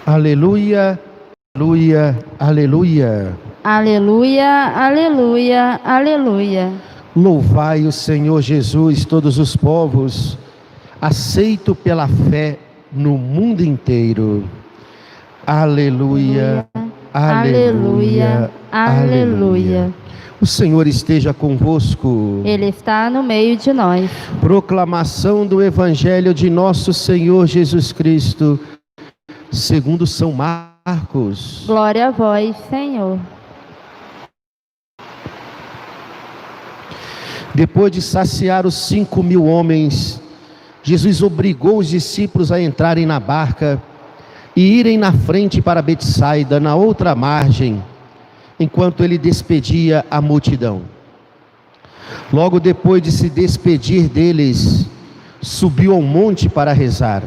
Aleluia, aleluia, aleluia. Aleluia, aleluia, aleluia. Louvai o Senhor Jesus, todos os povos, aceito pela fé no mundo inteiro. Aleluia, aleluia, aleluia. O Senhor esteja convosco. Ele está no meio de nós. Proclamação do Evangelho de nosso Senhor Jesus Cristo, segundo São Marcos. Glória a vós, Senhor. Depois de saciar os 5.000 homens, Jesus obrigou os discípulos a entrarem na barca e irem na frente para Betsaida, na outra margem, enquanto ele despedia a multidão. Logo depois de se despedir deles, subiu ao monte para rezar.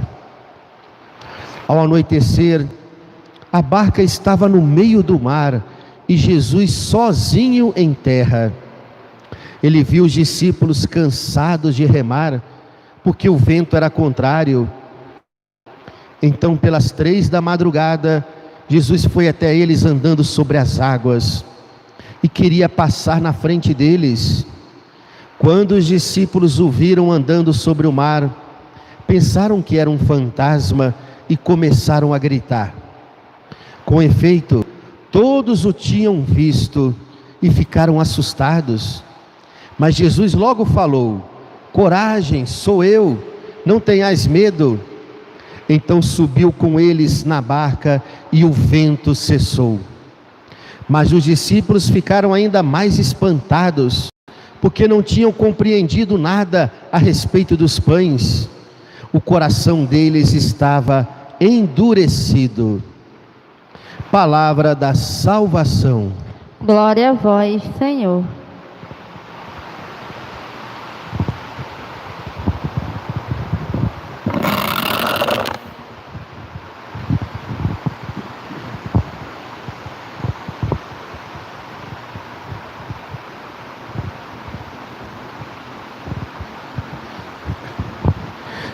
Ao anoitecer, a barca estava no meio do mar e Jesus sozinho em terra. Ele viu os discípulos cansados de remar, porque o vento era contrário. Então, pelas 3 da madrugada, Jesus foi até eles andando sobre as águas e queria passar na frente deles. Quando os discípulos o viram andando sobre o mar, pensaram que era um fantasma e começaram a gritar. Com efeito, todos o tinham visto e ficaram assustados. Mas Jesus logo falou: coragem, sou eu, não tenhais medo. Então subiu com eles na barca e o vento cessou. Mas os discípulos ficaram ainda mais espantados, porque não tinham compreendido nada a respeito dos pães. O coração deles estava endurecido. Palavra da salvação. Glória a vós, Senhor.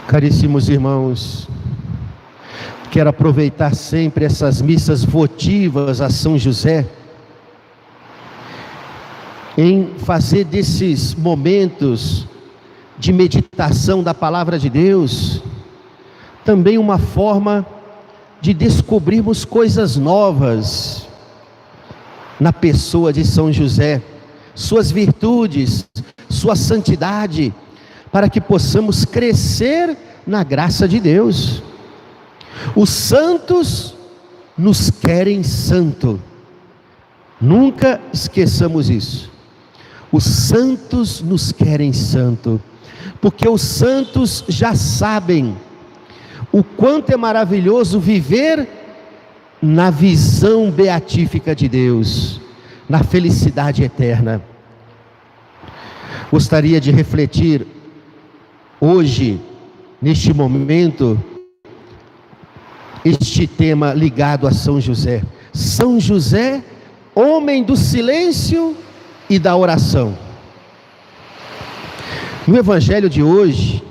Caríssimos irmãos, quero aproveitar sempre essas missas votivas a São José, em fazer desses momentos de meditação da Palavra de Deus, também uma forma de descobrirmos coisas novas na pessoa de São José, suas virtudes, sua santidade, para que possamos crescer na graça de Deus. Os santos nos querem santo, nunca esqueçamos isso. Os santos nos querem santo, porque os santos já sabem o quanto é maravilhoso viver na visão beatífica de Deus, na felicidade eterna. Gostaria de refletir hoje, neste momento, este tema ligado a São José. São José, homem do silêncio e da oração. No Evangelho de hoje,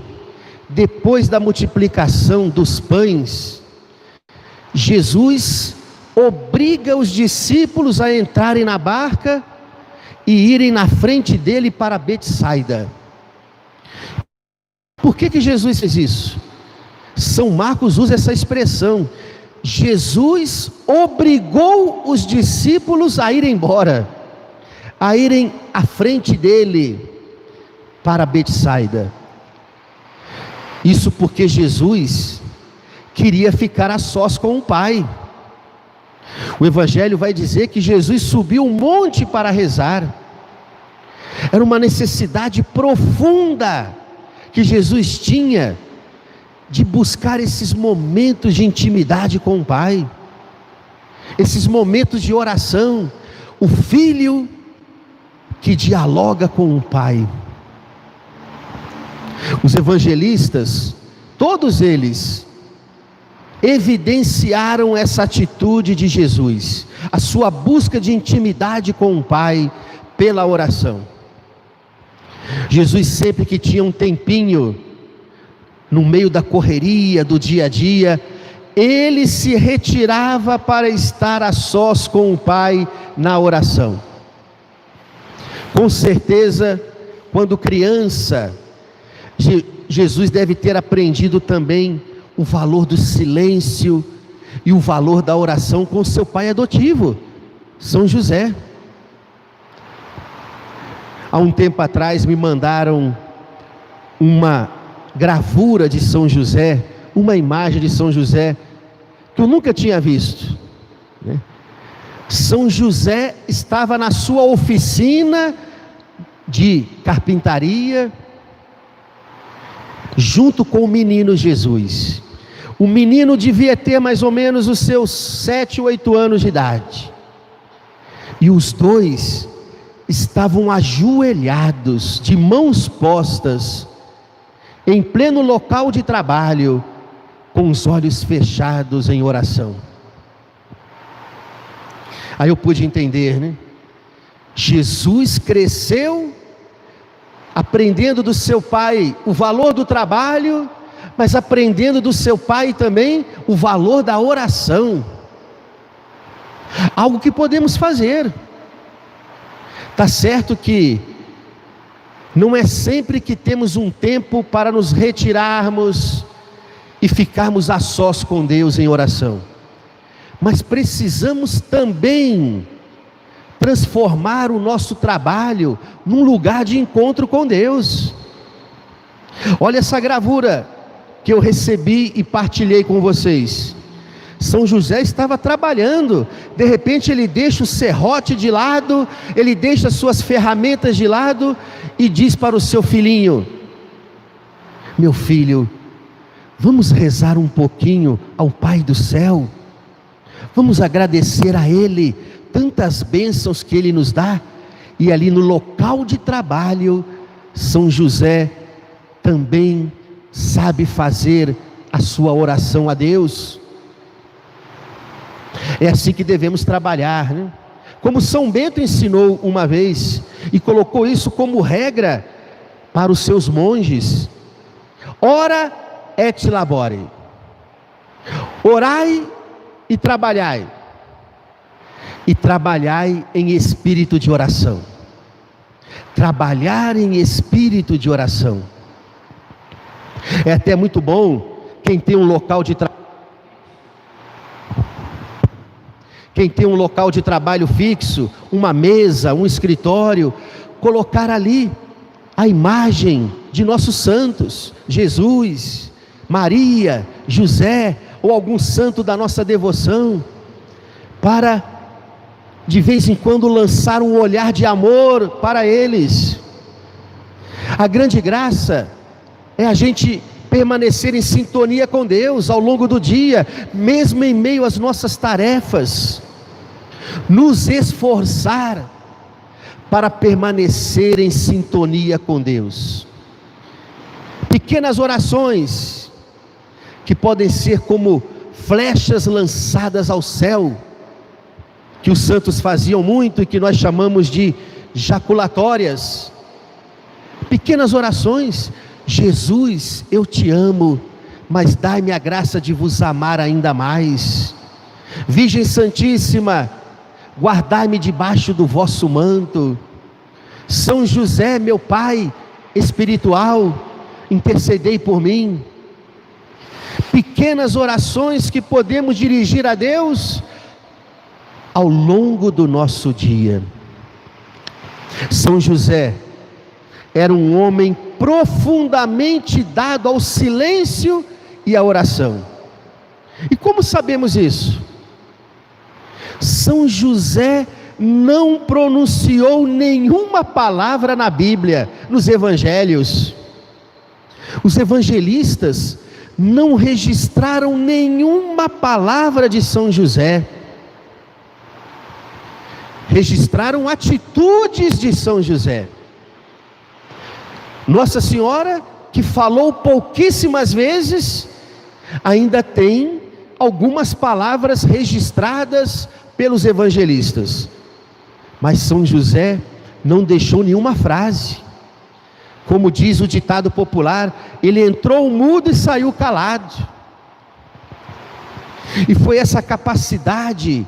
depois da multiplicação dos pães, Jesus obriga os discípulos a entrarem na barca e irem na frente dele para Betsaida. Por que Jesus fez isso? São Marcos usa essa expressão: Jesus obrigou os discípulos a irem embora, a irem à frente dele para Betsaida. Isso porque Jesus queria ficar a sós com o Pai. O Evangelho vai dizer que Jesus subiu um monte para rezar. Era uma necessidade profunda que Jesus tinha de buscar esses momentos de intimidade com o Pai, esses momentos de oração, o Filho que dialoga com o Pai. Os evangelistas, todos eles, evidenciaram essa atitude de Jesus, a sua busca de intimidade com o Pai pela oração. Jesus, sempre que tinha um tempinho no meio da correria do dia a dia, ele se retirava para estar a sós com o Pai na oração. Com certeza, quando criança, Jesus deve ter aprendido também o valor do silêncio e o valor da oração com seu pai adotivo, São José. Há um tempo atrás me mandaram uma gravura de São José, uma imagem de São José, que eu nunca tinha visto, né? São José estava na sua oficina de carpintaria, junto com o menino Jesus. O menino devia ter mais ou menos os seus 7, 8 anos de idade, e os dois estavam ajoelhados, de mãos postas, em pleno local de trabalho, com os olhos fechados em oração. Aí eu pude entender, né? Jesus cresceu aprendendo do seu pai o valor do trabalho, mas aprendendo do seu pai também o valor da oração. Algo que podemos fazer. Está certo que não é sempre que temos um tempo para nos retirarmos e ficarmos a sós com Deus em oração, mas precisamos também transformar o nosso trabalho num lugar de encontro com Deus. Olha essa gravura que eu recebi e partilhei com vocês. São José estava trabalhando, de repente ele deixa o serrote de lado, ele deixa as suas ferramentas de lado e diz para o seu filhinho: meu filho, vamos rezar um pouquinho ao Pai do céu, vamos agradecer a Ele tantas bênçãos que Ele nos dá. E ali no local de trabalho, São José também sabe fazer a sua oração a Deus. É assim que devemos trabalhar, né? Como São Bento ensinou uma vez, e colocou isso como regra para os seus monges: ora et labore, orai e trabalhai em espírito de oração. Trabalhar em espírito de oração. É até muito bom quem tem um local de trabalho, fixo, uma mesa, um escritório, colocar ali a imagem de nossos santos, Jesus, Maria, José, ou algum santo da nossa devoção, para de vez em quando lançar um olhar de amor para eles. A grande graça é a gente permanecer em sintonia com Deus ao longo do dia, mesmo em meio às nossas tarefas, nos esforçar para permanecer em sintonia com Deus. Pequenas orações que podem ser como flechas lançadas ao céu, que os santos faziam muito e que nós chamamos de jaculatórias. Pequenas orações: Jesus, eu te amo, mas dai-me a graça de vos amar ainda mais. Virgem Santíssima, guardai-me debaixo do vosso manto. São José, meu Pai espiritual, intercedei por mim. Pequenas orações que podemos dirigir a Deus ao longo do nosso dia. São José era um homem profundamente dado ao silêncio e à oração. E como sabemos isso? São José não pronunciou nenhuma palavra na Bíblia, nos evangelhos. Os evangelistas não registraram nenhuma palavra de São José. Registraram atitudes de São José. Nossa Senhora, que falou pouquíssimas vezes, ainda tem algumas palavras registradas pelos evangelistas, mas São José não deixou nenhuma frase. Como diz o ditado popular, ele entrou mudo e saiu calado. E foi essa capacidade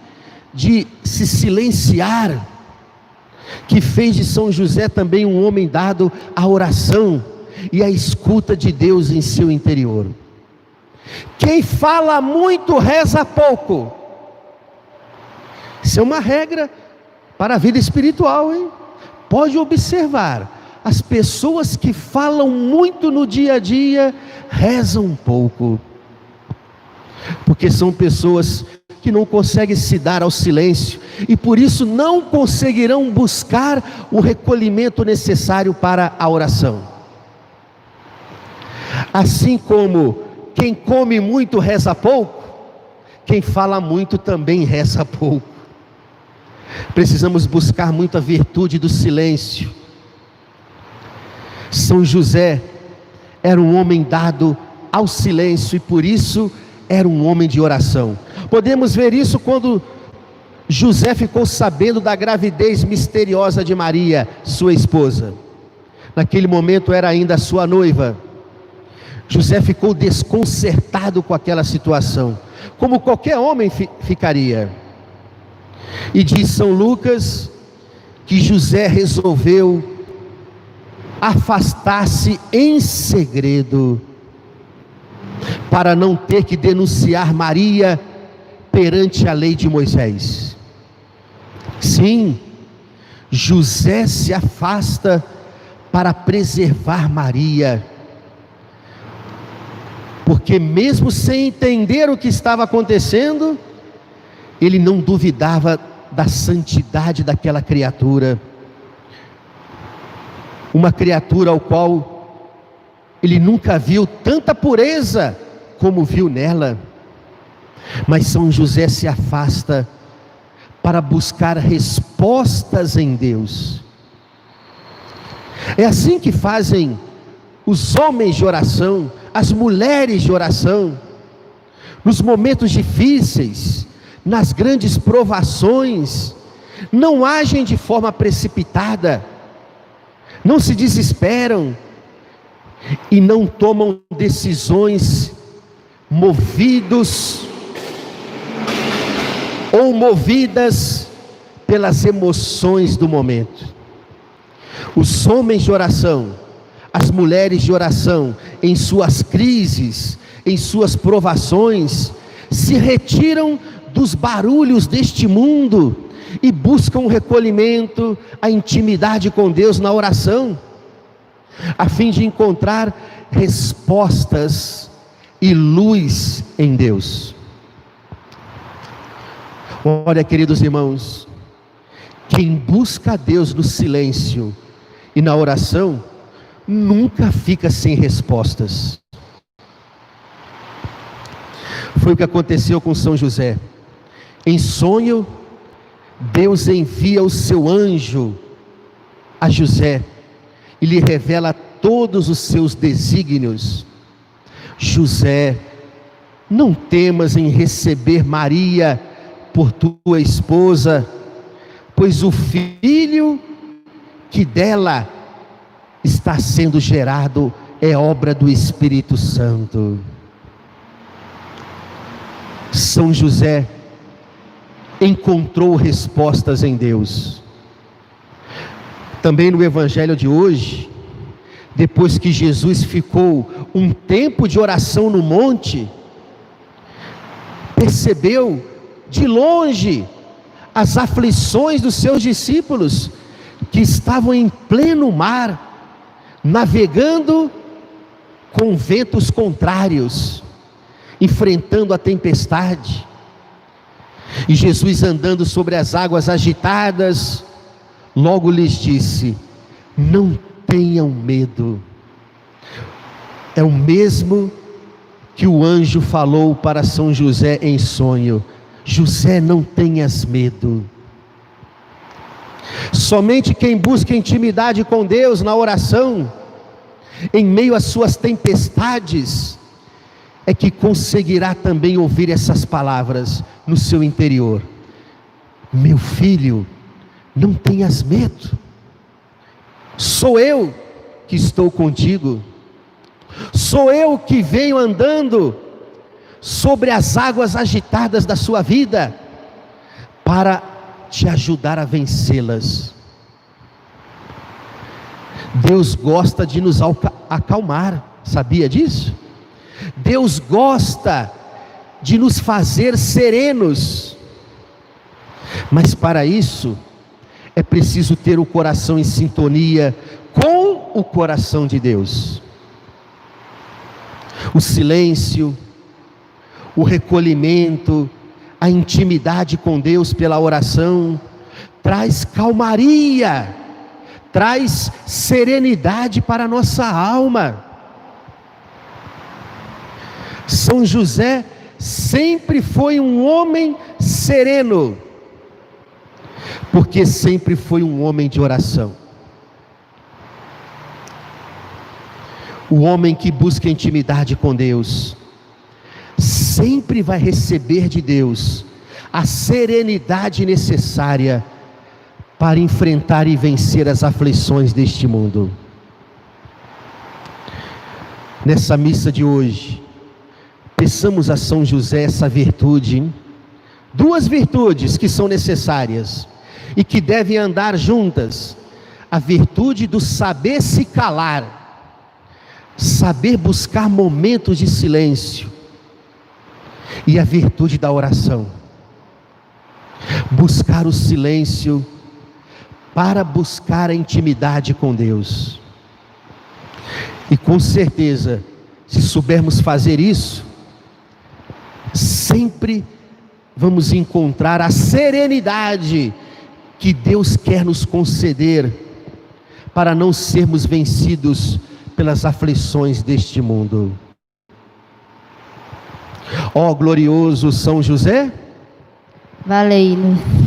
de se silenciar que fez de São José também um homem dado à oração e à escuta de Deus em seu interior. Quem fala muito reza pouco. Isso é uma regra para a vida espiritual, hein? Pode observar, as pessoas que falam muito no dia a dia rezam pouco, porque são pessoas que não conseguem se dar ao silêncio e por isso não conseguirão buscar o recolhimento necessário para a oração. Assim como quem come muito reza pouco, quem fala muito também reza pouco. Precisamos buscar muito a virtude do silêncio. São José era um homem dado ao silêncio e por isso era um homem de oração. Podemos ver isso quando José ficou sabendo da gravidez misteriosa de Maria, sua esposa. Naquele momento era ainda sua noiva. José ficou desconcertado com aquela situação, como qualquer homem ficaria. E diz São Lucas que José resolveu afastar-se em segredo, para não ter que denunciar Maria perante a lei de Moisés. Sim, José se afasta para preservar Maria, porque mesmo sem entender o que estava acontecendo, ele não duvidava da santidade daquela criatura, uma criatura ao qual ele nunca viu tanta pureza como viu nela. Mas São José se afasta para buscar respostas em Deus. É assim que fazem os homens de oração, as mulheres de oração, nos momentos difíceis, nas grandes provações, não agem de forma precipitada, não se desesperam e não tomam decisões movidas pelas emoções do momento. Os homens de oração, as mulheres de oração, em suas crises, em suas provações, se retiram dos barulhos deste mundo e buscam o recolhimento, a intimidade com Deus na oração, a fim de encontrar respostas e luz em Deus. Olha, queridos irmãos, quem busca a Deus no silêncio e na oração, nunca fica sem respostas. Foi o que aconteceu com São José. Em sonho, Deus envia o seu anjo a José e lhe revela todos os seus desígnios. José, não temas em receber Maria por tua esposa, pois o filho que dela está sendo gerado é obra do Espírito Santo. São José encontrou respostas em Deus. Também no Evangelho de hoje, depois que Jesus ficou um tempo de oração no monte, percebeu de longe as aflições dos seus discípulos, que estavam em pleno mar, navegando com ventos contrários, enfrentando a tempestade. E Jesus, andando sobre as águas agitadas, logo lhes disse: não tenham medo. É o mesmo que o anjo falou para São José em sonho: José, não tenhas medo. Somente quem busca intimidade com Deus na oração, em meio às suas tempestades, é que conseguirá também ouvir essas palavras no seu interior: meu filho, não tenhas medo, sou eu que estou contigo, sou eu que venho andando sobre as águas agitadas da sua vida, para te ajudar a vencê-las. Deus gosta de nos acalmar, sabia disso? Deus gosta de nos fazer serenos, mas para isso é preciso ter o coração em sintonia com o coração de Deus. O silêncio, o recolhimento, a intimidade com Deus pela oração, traz calmaria, traz serenidade para a nossa alma. São José sempre foi um homem sereno, porque sempre foi um homem de oração. O homem que busca intimidade com Deus, sempre vai receber de Deus a serenidade necessária para enfrentar e vencer as aflições deste mundo. Nessa missa de hoje, peçamos a São José essa virtude, duas virtudes que são necessárias e que devem andar juntas: a virtude do saber se calar, saber buscar momentos de silêncio, e a virtude da oração. Buscar o silêncio para buscar a intimidade com Deus. E com certeza, se soubermos fazer isso, sempre vamos encontrar a serenidade que Deus quer nos conceder, para não sermos vencidos pelas aflições deste mundo. Ó glorioso São José, valei-nos.